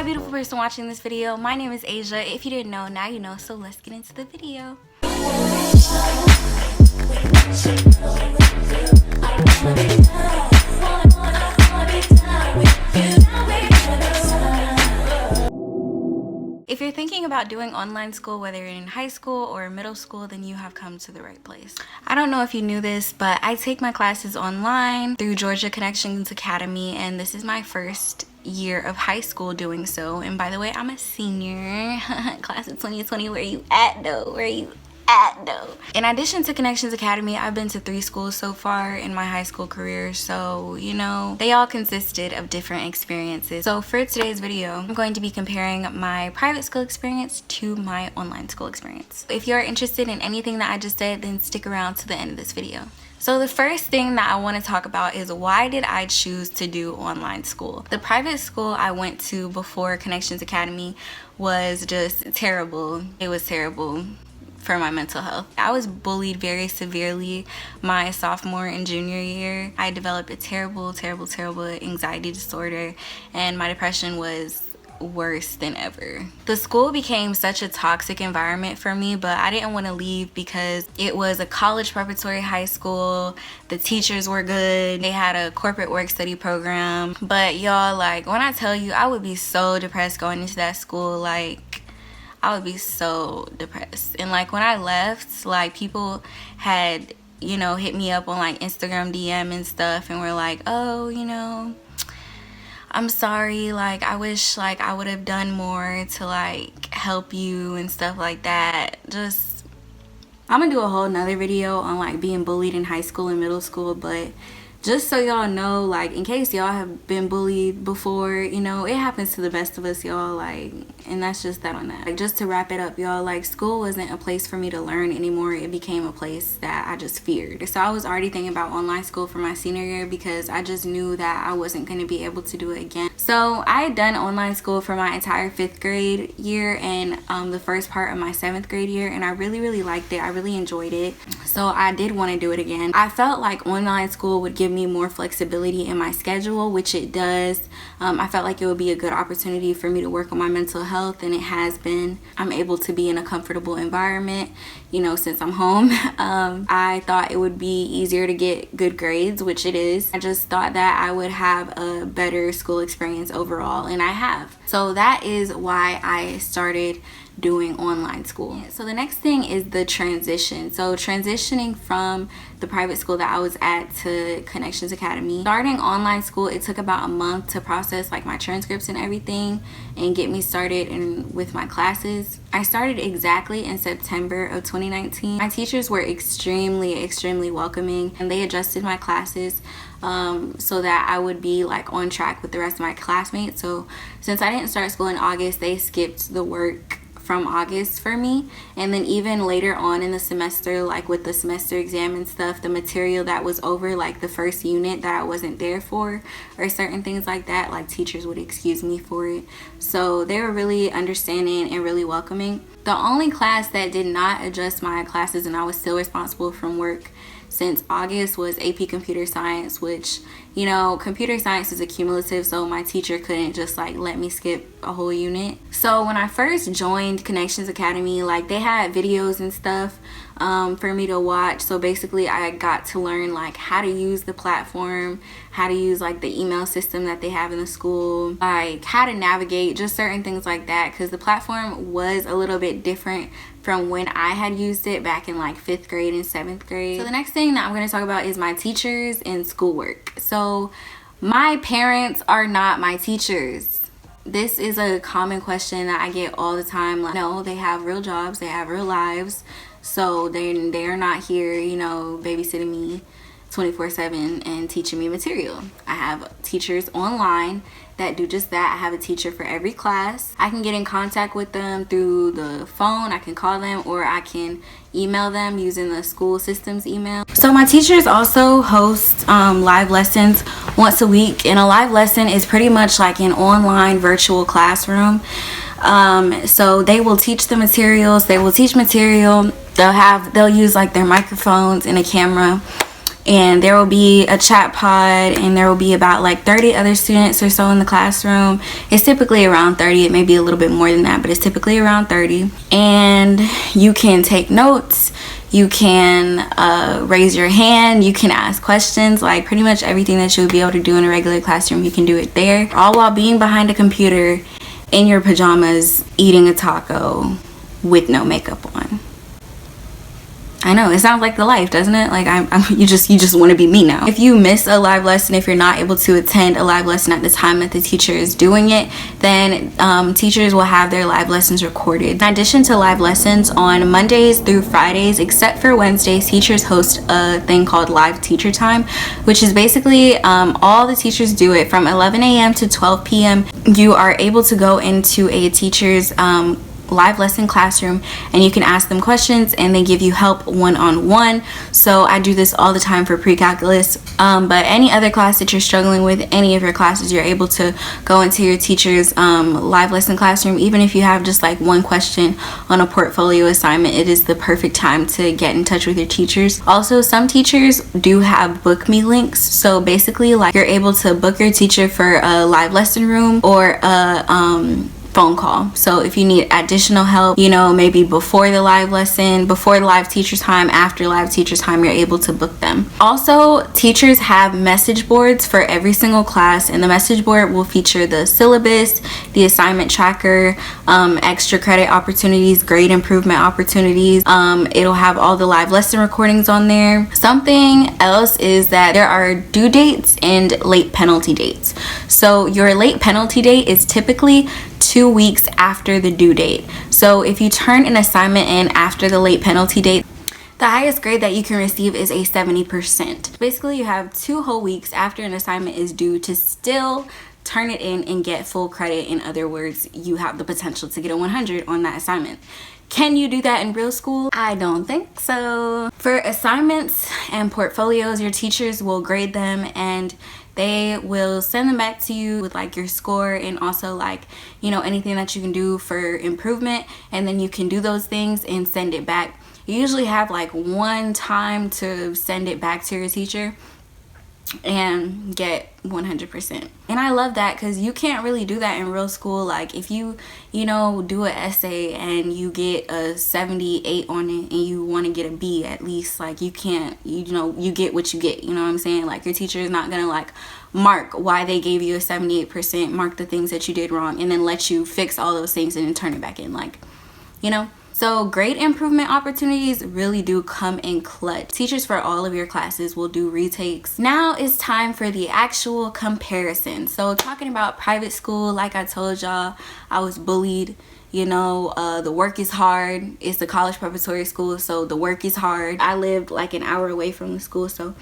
Hi beautiful person watching this video, my name is Asia. If you didn't know, now you know, so let's get into the video. If you're thinking about doing online school, whether you're in high school or middle school, then you have come to the right place. I don't know if you knew this, but I take my classes online through Georgia Connections Academy, and this is my first year of high school doing so. And by the way, I'm a senior. Class of 2020. Where you at though? Where you at though? In addition to Connections Academy, I've been to 3 schools so far in my high school career, so you know, they all consisted of different experiences. So for today's video, I'm going to be comparing my private school experience to my online school experience. If you're interested in anything that I just said, then stick around to the end of this video. So the first thing that I want to talk about is, why did I choose to do online school? The private school I went to before Connections Academy was just terrible. It was terrible for my mental health. I was bullied very severely my sophomore and junior year. I developed a terrible anxiety disorder, and my depression was worse than ever. The school became such a toxic environment for me, but I didn't want to leave because it was a college preparatory high school. The teachers were good. They had a corporate work study program. But y'all, like, when I tell you, I would be so depressed going into that school. Like, I would be so depressed. And like when I left, like people had, you know, hit me up on like Instagram DM and stuff and were like, oh, you know, I'm sorry, like I wish like I would have done more to like help you and stuff like that. Just, I'm gonna do a whole nother video on like being bullied in high school and middle school, but just so y'all know, like in case y'all have been bullied before, you know, it happens to the best of us, y'all, like, and that's just that on that. Like, just to wrap it up, y'all, like school wasn't a place for me to learn anymore. It became a place that I just feared. So I was already thinking about online school for my senior year because I just knew that I wasn't going to be able to do it again. So I had done online school for my entire 5th grade year and the first part of my 7th grade year, and I really liked it. I really enjoyed it. So I did want to do it again. I felt like online school would give me more flexibility in my schedule, which it does. I felt like it would be a good opportunity for me to work on my mental health, and it has been. I'm able to be in a comfortable environment, you know, since I'm home. I thought it would be easier to get good grades, which it is. I just thought that I would have a better school experience overall, and I have. So that is why I started doing online school. So the next thing is the transition. So transitioning from the private school that I was at to Connections Academy. Starting online school, it took about a month to process like my transcripts and everything and get me started with my classes. I started exactly in September of 2019. My teachers were extremely welcoming, and they adjusted my classes so that I would be like on track with the rest of my classmates. So since I didn't start school in August, they skipped the work from August for me, and then even later on in the semester, like with the semester exam and stuff, the material that was over like the first unit that I wasn't there for or certain things like that, like teachers would excuse me for it. So they were really understanding and really welcoming. The only class that did not adjust my classes and I was still responsible from work since August was AP Computer Science, which, you know, computer science is accumulative, so my teacher couldn't just like let me skip a whole unit. So when I first joined Connections Academy, like they had videos and stuff for me to watch. So basically I got to learn like how to use the platform, how to use like the email system that they have in the school, like how to navigate, just certain things like that, because the platform was a little bit different from when I had used it back in like 5th grade and 7th grade. So the next thing that I'm going to talk about is my teachers and schoolwork. So my parents are not my teachers. This is a common question that I get all the time. Like, no, they have real jobs, they have real lives, so they are not here, you know, babysitting me 24/7 and teaching me material. I have teachers online that do just that. I have a teacher for every class. I can get in contact with them through the phone, I can call them, or I can email them using the school system's email. So my teachers also host live lessons once a week, and a live lesson is pretty much like an online virtual classroom. So they will teach the materials, they will teach material, they'll use like their microphones and a camera, and there will be a chat pod, and there will be about like 30 other students or so in the classroom. It's typically around 30. It may be a little bit more than that, but it's typically around 30. And you can take notes, you can raise your hand, you can ask questions, like pretty much everything that you would be able to do in a regular classroom, you can do it there, all while being behind a computer in your pajamas eating a taco with no makeup on. I know, it sounds like the life, doesn't it? Like you just want to be me now. If you miss a live lesson, if you're not able to attend a live lesson at the time that the teacher is doing it, then teachers will have their live lessons recorded. In addition to live lessons, on Mondays through Fridays, except for Wednesdays, teachers host a thing called Live Teacher Time, which is basically all the teachers do it from 11 a.m. to 12 p.m. You are able to go into a teacher's live lesson classroom, and you can ask them questions and they give you help one-on-one. So I do this all the time for pre-calculus, but any other class that you're struggling with, any of your classes, you're able to go into your teacher's live lesson classroom. Even if you have just like one question on a portfolio assignment, it is the perfect time to get in touch with your teachers. Also, some teachers do have book me links, so basically like you're able to book your teacher for a live lesson room or a phone call. So if you need additional help, you know, maybe before the live lesson, before the live teacher time, after live teacher time, you're able to book them. Also, teachers have message boards for every single class, and the message board will feature the syllabus, the assignment tracker, extra credit opportunities, grade improvement opportunities. It'll have all the live lesson recordings on there. Something else is that there are due dates and late penalty dates. So your late penalty date is typically 2 weeks after the due date. So if you turn an assignment in after the late penalty date, the highest grade that you can receive is a 70%. Basically, you have 2 whole weeks after an assignment is due to still turn it in and get full credit. In other words, you have the potential to get a 100 on that assignment. Can you do that in real school? I don't think so. For assignments and portfolios, your teachers will grade them and they will send them back to you with like your score and also like, you know, anything that you can do for improvement, and then you can do those things and send it back. You usually have like one time to send it back to your teacher and get 100%. And I love that because you can't really do that in real school. Like if you know, do an essay and you get a 78 on it and you want to get a B at least, like you can't, you know, you get what you get, you know what I'm saying? Like your teacher is not gonna like mark why they gave you a 78%, mark the things that you did wrong, and then let you fix all those things and then turn it back in, like, you know. So grade improvement opportunities really do come in clutch. Teachers for all of your classes will do retakes. Now it's time for the actual comparison. So talking about private school, like I told y'all, I was bullied. You know, the work is hard. It's a college preparatory school, so the work is hard. I lived like an hour away from the school, so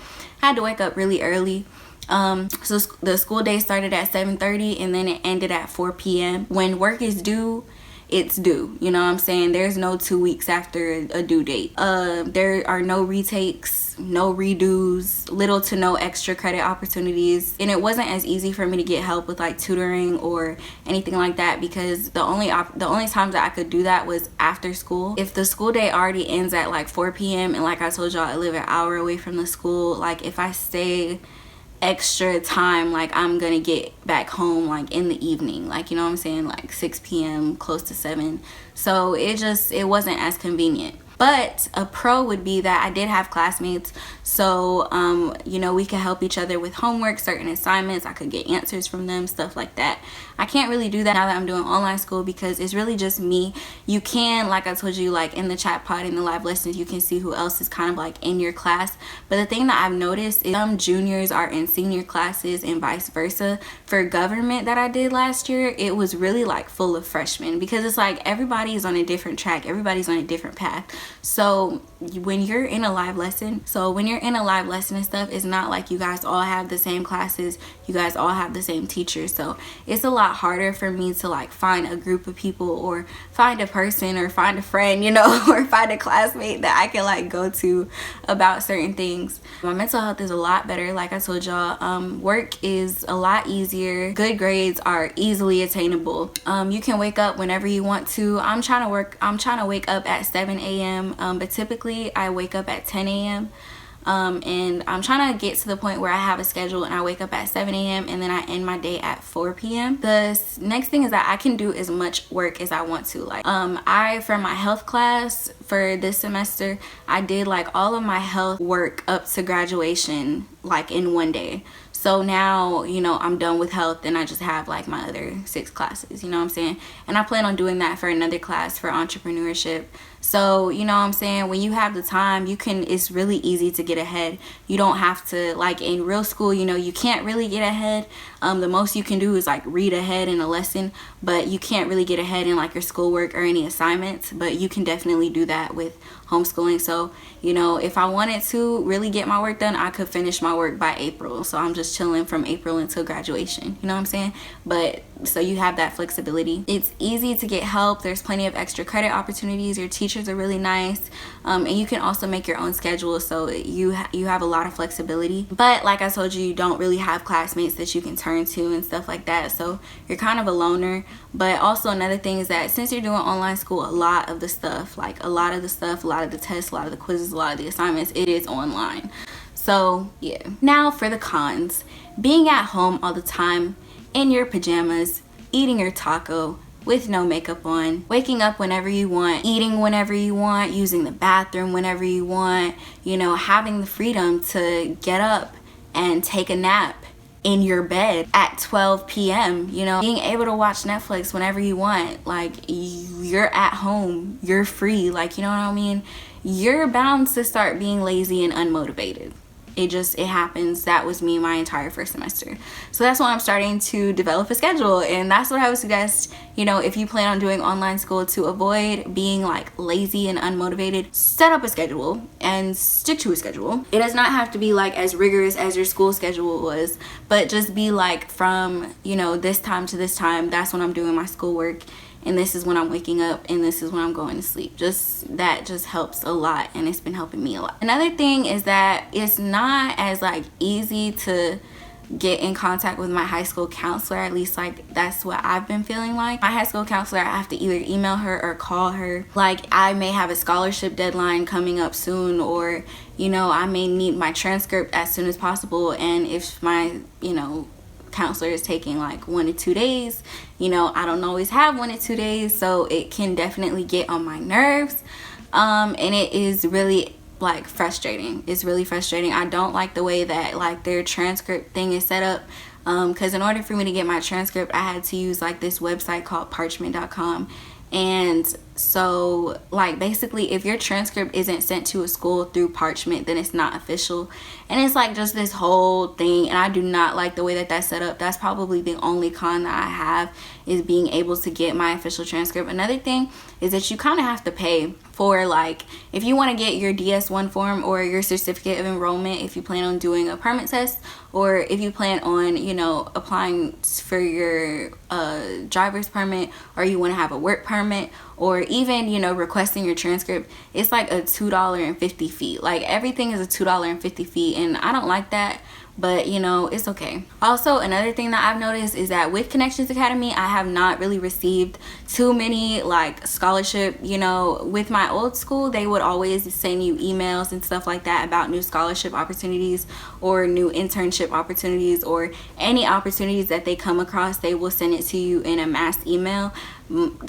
I had to wake up really early. So the school day started at 7:30 and then it ended at 4 p.m. When work is due, it's due, you know what I'm saying? There's no 2 weeks after a due date. There are no retakes, no redos, little to no extra credit opportunities, and it wasn't as easy for me to get help with like tutoring or anything like that because the only times that I could do that was after school. If the school day already ends at like 4 p.m. and like I told y'all, I live an hour away from the school, like if I stay extra time, like I'm gonna get back home like in the evening, like, you know what I'm saying, like 6 p.m. close to 7. So it wasn't as convenient. But a pro would be that I did have classmates, so you know, we could help each other with homework, certain assignments. I could get answers from them, stuff like that. I can't really do that now that I'm doing online school because it's really just me. You can, like I told you, like in the chat pod, in the live lessons, you can see who else is kind of like in your class. But the thing that I've noticed is some juniors are in senior classes and vice versa. For government that I did last year, it was really like full of freshmen because it's like everybody is on a different track, everybody's on a different path. So when you're in a live lesson, and stuff, it's not like you guys all have the same classes, you guys all have the same teachers. So it's a lot harder for me to like find a group of people or find a person or find a friend, you know, or find a classmate that I can like go to about certain things. My mental health is a lot better. Like I told y'all, work is a lot easier. Good grades are easily attainable. You can wake up whenever you want to. I'm trying to wake up at 7 a.m. But typically I wake up at 10 a.m. and I'm trying to get to the point where I have a schedule and I wake up at 7 a.m. and then I end my day at 4 p.m. The next thing is that I can do as much work as I want to. Like for my health class for this semester, I did like all of my health work up to graduation like in one day. So now, you know, I'm done with health and I just have like my other 6 classes, you know what I'm saying? And I plan on doing that for another class for entrepreneurship. So, you know what I'm saying? When you have the time, it's really easy to get ahead. You don't have to, like in real school, you know, you can't really get ahead. The most you can do is like read ahead in a lesson, but you can't really get ahead in like your schoolwork or any assignments, but you can definitely do that with homeschooling. So, you know, if I wanted to really get my work done, I could finish my work by April. So I'm just chilling from April until graduation, you know what I'm saying? But so you have that flexibility. It's easy to get help. There's plenty of extra credit opportunities. Your teachers are really nice, and you can also make your own schedule, so you have a lot of flexibility. But like I told you, you don't really have classmates that you can turn to and stuff like that, so you're kind of a loner. But also another thing is that since you're doing online school, a lot of the tests, a lot of the quizzes, a lot of the assignments, it is online. So yeah. Now for the cons. Being at home all the time in your pajamas, eating your taco with no makeup on, waking up whenever you want, eating whenever you want, using the bathroom whenever you want, you know, having the freedom to get up and take a nap in your bed at 12 p.m., you know, being able to watch Netflix whenever you want. Like, you're at home, you're free, like, you know what I mean? You're bound to start being lazy and unmotivated. It happens. That was me my entire first semester. So that's why I'm starting to develop a schedule, and that's what I would suggest, you know, if you plan on doing online school, to avoid being like lazy and unmotivated. Set up a schedule and stick to a schedule. It does not have to be like as rigorous as your school schedule was, but just be like, from, you know, this time to this time, that's when I'm doing my schoolwork, and this is when I'm waking up, and this is when I'm going to sleep. That just helps a lot, and it's been helping me a lot. Another thing is that it's not as like easy to get in contact with my high school counselor. At least like that's what I've been feeling like. My high school counselor, I have to either email her or call her. Like, I may have a scholarship deadline coming up soon, or, you know, I may need my transcript as soon as possible, and if my, you know, counselor is taking like 1 to 2 days, you know, I don't always have 1 to 2 days, so it can definitely get on my nerves, and it is really like frustrating. It's really frustrating. I don't like the way that like their transcript thing is set up, because in order for me to get my transcript, I had to use like this website called parchment.com. And so like basically, if your transcript isn't sent to a school through Parchment, then it's not official, and it's like just this whole thing, and I do not like the way that that's set up. That's probably the only con that I have, is being able to get my official transcript. Another thing is that you kind of have to pay for, like, if you want to get your DS1 form or your certificate of enrollment, if you plan on doing a permit test, or if you plan on, you know, applying for your driver's permit, or you want to have a work permit, or even, you know, requesting your transcript, it's like a $2.50 fee. Like, everything is a $2.50 fee, and I don't like that, but you know, it's okay. Also, another thing that I've noticed is that with Connections Academy, I have not really received too many like scholarship, you know. With my old school, they would always send you emails and stuff like that about new scholarship opportunities or new internship opportunities, or any opportunities that they come across, they will send it to you in a mass email.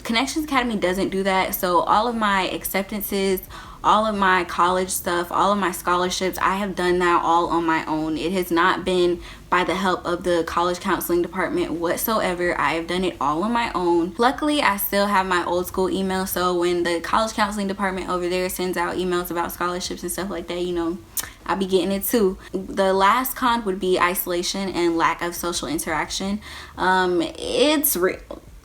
Connections Academy doesn't do that. So all of my acceptances, all of my college stuff, all of my scholarships, I have done that all on my own. It has not been by the help of the college counseling department whatsoever. I have done it all on my own. Luckily, I still have my old school email, so when the college counseling department over there sends out emails about scholarships and stuff like that, you know, I'll be getting it too. The last con would be isolation and lack of social interaction. It's real.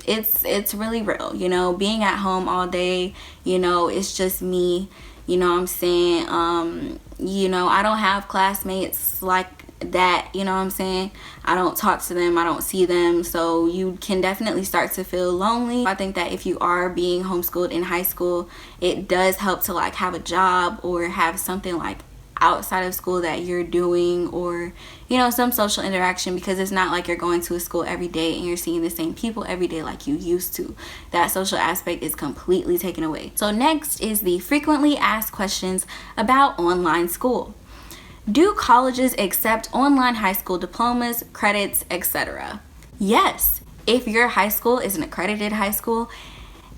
It's really real, you know, being at home all day, you know, it's just me, you know what I'm saying? You know, I don't have classmates like that, you know what I'm saying? I don't talk to them, I don't see them, so you can definitely start to feel lonely. I think that if you are being homeschooled in high school, it does help to like have a job or have something like outside of school that you're doing, or, you know, some social interaction, because it's not like you're going to a school every day and you're seeing the same people every day like you used to. That social aspect is completely taken away. So next is the frequently asked questions about online school. Do colleges accept online high school diplomas, credits, etc.? Yes. If your high school is an accredited high school,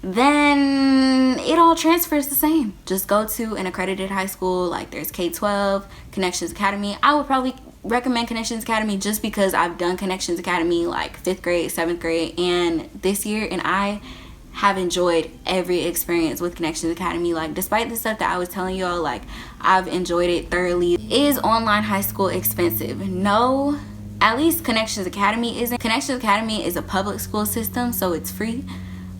then it all transfers the same. Just go to an accredited high school, like there's K-12, Connections Academy. I would probably recommend Connections Academy just because I've done Connections Academy like 5th grade, 7th grade, and this year, and I have enjoyed every experience with Connections Academy. Like, despite the stuff that I was telling y'all, like, I've enjoyed it thoroughly. Is online high school expensive? No, at least Connections Academy isn't. Connections Academy is a public school system, so it's free.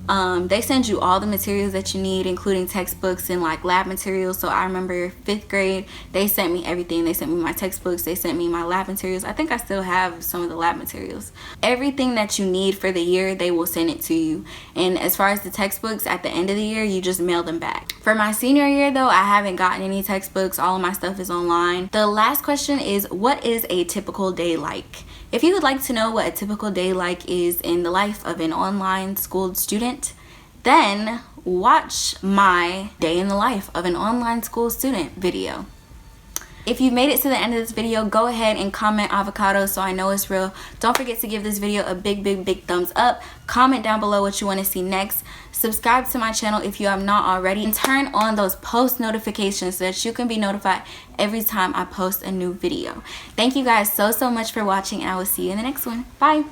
They send you all the materials that you need, including textbooks and like lab materials. So I remember 5th grade, they sent me everything. They sent me my textbooks, they sent me my lab materials. I think I still have some of the lab materials. Everything that you need for the year, they will send it to you. And as far as the textbooks, at the end of the year, you just mail them back. For my senior year though, I haven't gotten any textbooks. All of my stuff is online. The last question is, what is a typical day like? If you would like to know what a typical day like is in the life of an online school student, then watch my day in the life of an online school student video. If you made it to the end of this video, go ahead and comment avocado so I know it's real. Don't forget to give this video a big thumbs up. Comment down below what you want to see next. Subscribe to my channel if you have not already, and turn on those post notifications so that you can be notified every time I post a new video. Thank you guys so much for watching, and I will see you in the next one. Bye.